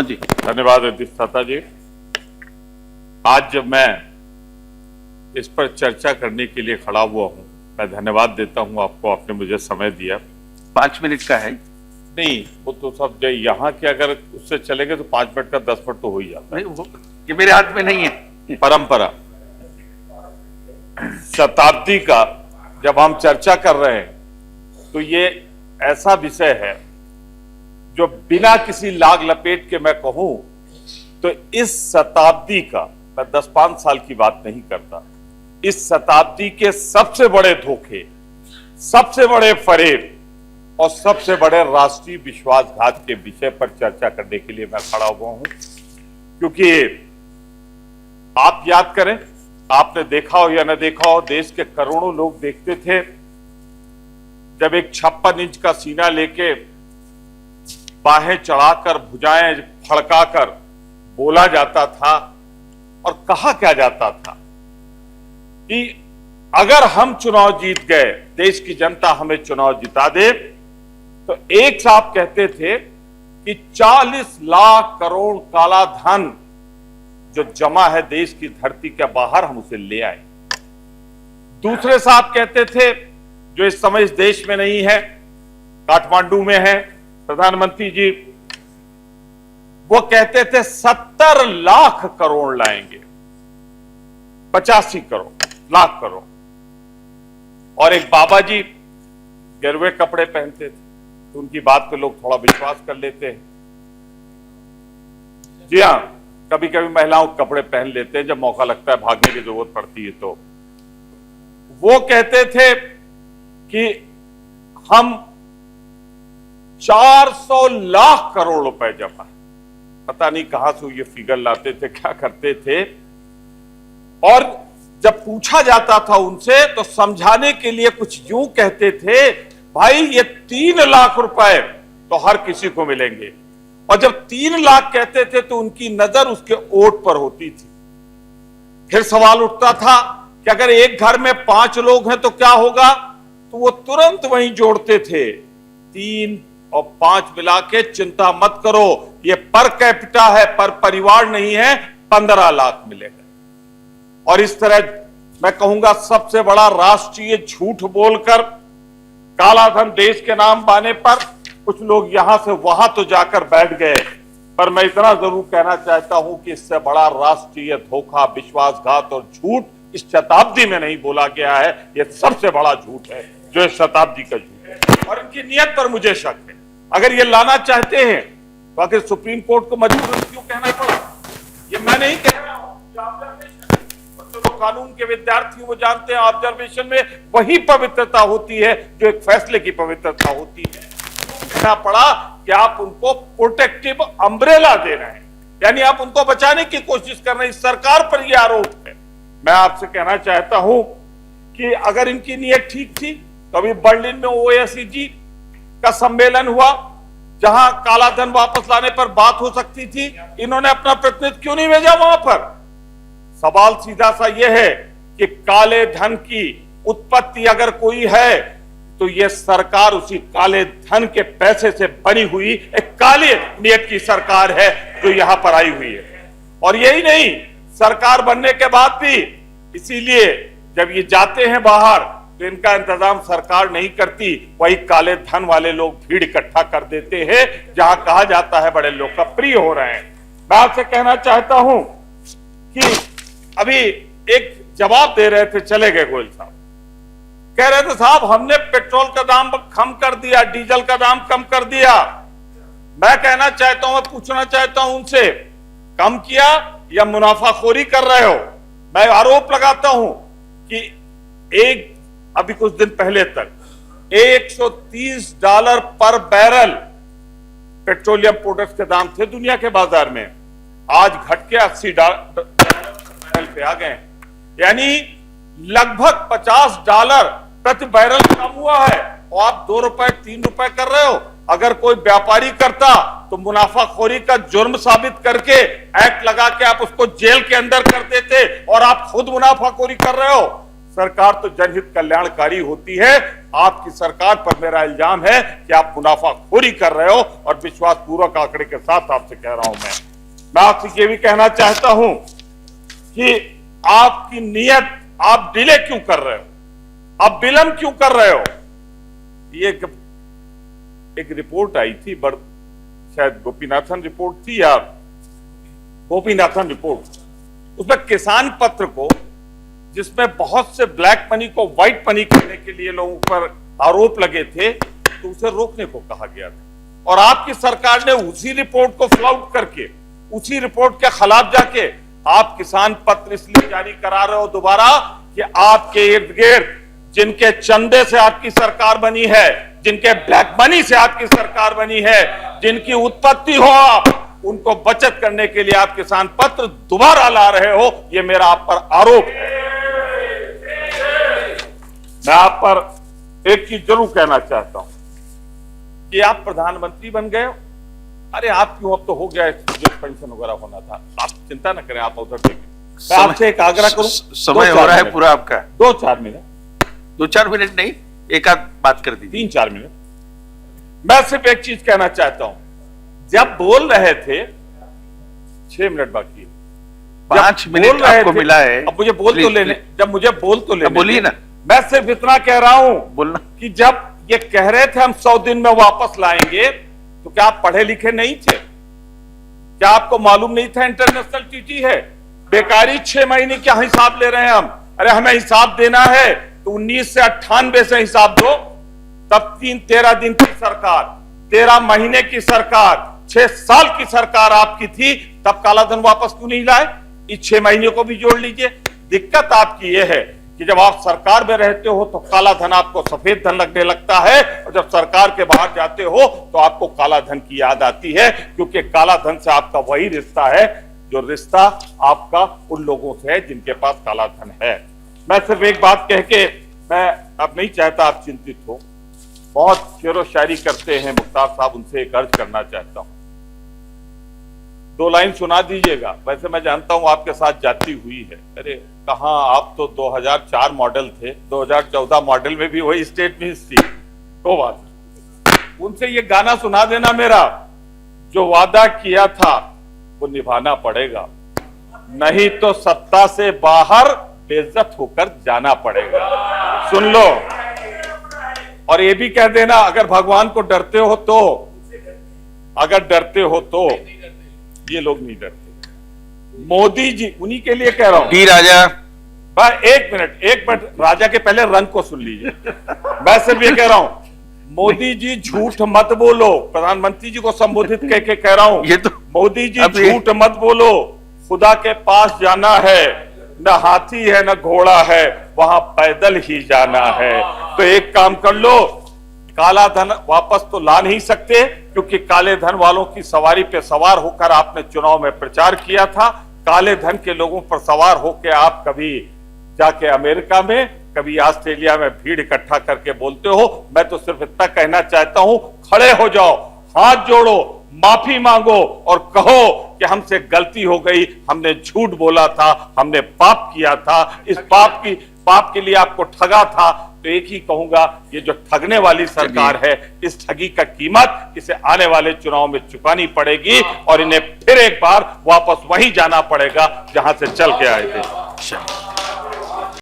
जी धन्यवाद अधिष्ठाता जी। आज जब मैं इस पर चर्चा करने के लिए खड़ा हुआ हूं, मैं धन्यवाद देता हूं आपको, आपने मुझे समय दिया। 5 मिनट का है। नहीं, वो तो सब यहाँ के अगर उससे चलेंगे तो 5 मिनट का 10 मिनट तो हो ही जाता है। नहीं, वो ये मेरे हाथ में नहीं है। परंपरा शताब्दी का जब हम चर्चा कर रहे हैं तो ये ऐसा विषय है जो बिना किसी लाग लपेट के मैं कहूं तो इस शताब्दी का, मैं 10-5 साल की बात नहीं करता, इस शताब्दी के सबसे बड़े धोखे, सबसे बड़े फरेब और सबसे बड़े राष्ट्रीय विश्वासघात के विषय पर चर्चा करने के लिए मैं खड़ा हुआ हूं। क्योंकि आप याद करें, आपने देखा हो या न देखा हो, देश के करोड़ों लोग देखते थे जब एक 56 इंच का सीना लेके बाहें चढ़ाकर भुजाएं फड़काकर बोला जाता था और कहा क्या जाता था कि अगर हम चुनाव जीत गए, देश की जनता हमें चुनाव जिता दे, तो एक साहब कहते थे कि 40 लाख करोड़ काला धन जो जमा है देश की धरती के बाहर, हम उसे ले आए। दूसरे साहब कहते थे, जो इस समय इस देश में नहीं है, काठमांडू में है प्रधानमंत्री जी, वो कहते थे 70 लाख करोड़ लाएंगे, 85 लाख करोड़। और एक बाबा जी गिरवे कपड़े पहनते थे, तो उनकी बात पे लोग थोड़ा विश्वास कर लेते हैं। जी हां, कभी कभी महिलाओं कपड़े पहन लेते हैं जब मौका लगता है, भागने की जरूरत पड़ती है। तो वो कहते थे कि हम 400 लाख करोड़ रुपए जमा, पता नहीं कहां से ये फिगर लाते थे, क्या करते थे। और जब पूछा जाता था उनसे तो समझाने के लिए कुछ यूं कहते थे, भाई ये 3 लाख रुपए तो हर किसी को मिलेंगे। और जब 3 लाख कहते थे तो उनकी नजर उसके ओट पर होती थी। फिर सवाल उठता था कि अगर एक घर में 5 लोग हैं तो क्या होगा, तो वो तुरंत वहीं जोड़ते थे, 3 और 5 मिला के, चिंता मत करो, ये पर कैपिटा है, पर परिवार नहीं है, 15 लाख मिलेगा। और इस तरह मैं कहूंगा सबसे बड़ा राष्ट्रीय झूठ बोलकर काला धन देश के नाम पाने पर कुछ लोग यहां से वहां तो जाकर बैठ गए, पर मैं इतना जरूर कहना चाहता हूं कि इससे बड़ा राष्ट्रीय धोखा, विश्वासघात और झूठ इस शताब्दी में नहीं बोला गया है। यह सबसे बड़ा झूठ है जो इस शताब्दी का झूठ है, और इनकी नियत पर मुझे शक है। अगर ये लाना चाहते हैं तो आखिर सुप्रीम कोर्ट को मजबूर क्यों कहना पड़ा? ये मैं नहीं कह रहा हूं, तो कानून के विद्यार्थी वो जानते हैं, ऑब्जर्वेशन में वही पवित्रता होती है जो एक फैसले की पवित्रता होती है। कहना पड़ा कि आप उनको प्रोटेक्टिव अम्ब्रेला दे रहे हैं, यानी आप उनको बचाने की कोशिश कर रहे हैं। इस सरकार पर यह आरोप है। मैं आपसे कहना चाहता हूं कि अगर इनकी नीयत ठीक थी तो अभी बर्लिन में ओएससीजी का सम्मेलन हुआ, जहां काला धन वापस लाने पर बात हो सकती थी, इन्होंने अपना प्रतिनिधि क्यों नहीं भेजा वहां पर? सवाल सीधा सा यह है कि काले धन की उत्पत्ति अगर कोई है तो यह सरकार उसी काले धन के पैसे से बनी हुई एक काले नियत की सरकार है जो यहां पर आई हुई है। और यही नहीं, सरकार बनने के बाद भी, इसीलिए जब ये जाते हैं बाहर तो इनका इंतजाम सरकार नहीं करती, वही काले धन वाले लोग भीड़ इकट्ठा कर देते हैं जहां कहा जाता है बड़े लोकप्रिय हो रहे हैं। मैं आपसे कहना चाहता हूं कि अभी एक जवाब दे रहे थे, चले गए गोयल साहब, कह रहे थे साहब हमने पेट्रोल का दाम कम कर दिया, डीजल का दाम कम कर दिया। मैं कहना चाहता हूं, मैं पूछना चाहता हूं उनसे, कम किया या मुनाफाखोरी कर रहे हो? मैं आरोप लगाता हूं कि अभी कुछ दिन पहले तक $130 पर बैरल पेट्रोलियम प्रोडक्ट्स के दाम थे दुनिया के बाजार में, आज घट के $80 पे आ गए, यानी लगभग $50 प्रति बैरल कम हुआ है। और आप 2 रुपए 3 रुपए कर रहे हो। अगर कोई व्यापारी करता तो मुनाफाखोरी का जुर्म साबित करके एक्ट लगा के आप उसको जेल के अंदर कर देते, और आप खुद मुनाफाखोरी कर रहे हो। सरकार तो जनहित कल्याणकारी होती है। आपकी सरकार पर मेरा इल्जाम है कि आप मुनाफाखोरी कर रहे हो, और विश्वास पूर्वक आंकड़े के साथ आपसे कह रहा हूं। मैं आपसे ये भी कहना चाहता हूं कि आपकी नीयत, आप डिले क्यों कर रहे हो, आप विलंब क्यों कर रहे हो। ये एक रिपोर्ट आई थी, शायद गोपीनाथन रिपोर्ट थी या गोपीनाथन रिपोर्ट, उसमें किसान पत्र को, जिसमें बहुत से ब्लैक मनी को व्हाइट मनी करने के लिए लोगों पर आरोप लगे थे, तो उसे रोकने को कहा गया था। और आपकी सरकार ने उसी रिपोर्ट को फ्लाउट करके, उसी रिपोर्ट के खिलाफ जाके आप किसान पत्र इसलिए जारी करा रहे हो दोबारा कि आपके इर्द गिर्द जिनके चंदे से आपकी सरकार बनी है, जिनके ब्लैक मनी से आपकी सरकार बनी है, जिनकी उत्पत्ति हो आप, उनको बचत करने के लिए आप किसान पत्र दोबारा ला रहे हो। यह मेरा आप पर आरोप है। मैं आप पर एक चीज जरूर कहना चाहता हूं कि आप प्रधानमंत्री बन गए हो। अरे आप क्यों, अब तो हो गया, जो पेंशन वगैरह होना था, आप चिंता न करें, आप उधर देखें। मैं आपसे एक आग्रह करूं, समय हो रहा है पूरा आपका। 2-4 मिनट, 2-4 मिनट नहीं, एक आध बात कर दीजिए। 3-4 मिनट। मैं सिर्फ एक चीज कहना चाहता हूं, जब बोल रहे थे, 6 मिनट बाकी है, 5 मिनट आपको मिला है। अब मुझे बोल तो लेने, जब मुझे बोल तो लेने, बोलिए ना। मैं सिर्फ इतना कह रहा हूं बोलना कि जब ये कह रहे थे हम 100 दिन में वापस लाएंगे, तो क्या आप पढ़े लिखे नहीं थे? क्या आपको मालूम नहीं था इंटरनेशनल ट्रीटी है? बेकारी 6 महीने क्या हिसाब ले रहे हैं हम? अरे हमें हिसाब देना है तो 19 से 98 से हिसाब दो। तब 13 दिन की सरकार, 13 महीने की सरकार, 6 साल की सरकार आपकी थी, तब काला धन वापस क्यों नहीं लाए? इस 6 महीने को भी जोड़ लीजिए। दिक्कत आपकी यह है कि जब आप सरकार में रहते हो तो काला धन आपको सफेद धन लगने लगता है, और जब सरकार के बाहर जाते हो तो आपको काला धन की याद आती है, क्योंकि काला धन से आपका वही रिश्ता है जो रिश्ता आपका उन लोगों से है जिनके पास काला धन है। मैं सिर्फ एक बात कह के, मैं अब नहीं चाहता आप चिंतित हो। बहुत शेरो शायरी करते हैं मुख्तार साहब, उनसे एक अर्ज करना चाहता हूं, 2 लाइन सुना दीजिएगा। वैसे मैं जानता हूं आपके साथ जाती हुई है। अरे कहां, आप तो 2004 मॉडल थे, 2014 मॉडल में भी वही स्टेटमेंट्स थी। तो बात, उनसे ये गाना सुना देना मेरा, जो वादा किया था वो निभाना पड़ेगा, नहीं तो सत्ता से बाहर बेइज्जत होकर जाना पड़ेगा। सुन लो। और ये भी कह देना, अगर भगवान को डरते हो तो, अगर डरते हो तो, ये लोग नहीं डरते। मोदी जी, उन्हीं के लिए कह रहा हूं। राजा, एक मिनट, राजा के पहले रंग को सुन लीजिए। मैं सिर्फ ये कह रहा हूं, मोदी जी झूठ मत बोलो। प्रधानमंत्री जी को संबोधित कह के कह रहा हूं, ये तो मोदी जी झूठ मत बोलो। खुदा के पास जाना है, न हाथी है न घोड़ा है, वहां पैदल ही जाना है। तो एक काम कर लो, काला धन वापस तो ला नहीं सकते, क्योंकि काले धन वालों की सवारी पे सवार होकर आपने चुनाव में प्रचार किया था। काले धन के लोगों पर सवार होकर आप कभी जाके अमेरिका में, कभी ऑस्ट्रेलिया में भीड़ इकट्ठा करके बोलते हो। मैं तो सिर्फ इतना कहना चाहता हूं, खड़े हो जाओ, हाथ जोड़ो, माफी मांगो और कहो कि हमसे गलती हो गई, हमने झूठ बोला था, हमने पाप किया था, इस पाप के लिए आपको ठगा था। तो एक ही कहूंगा, ये जो ठगने वाली सरकार है, इस ठगी का कीमत इसे आने वाले चुनाव में चुकानी पड़ेगी, और इन्हें फिर एक बार वापस वहीं जाना पड़ेगा जहां से चल के आए थे।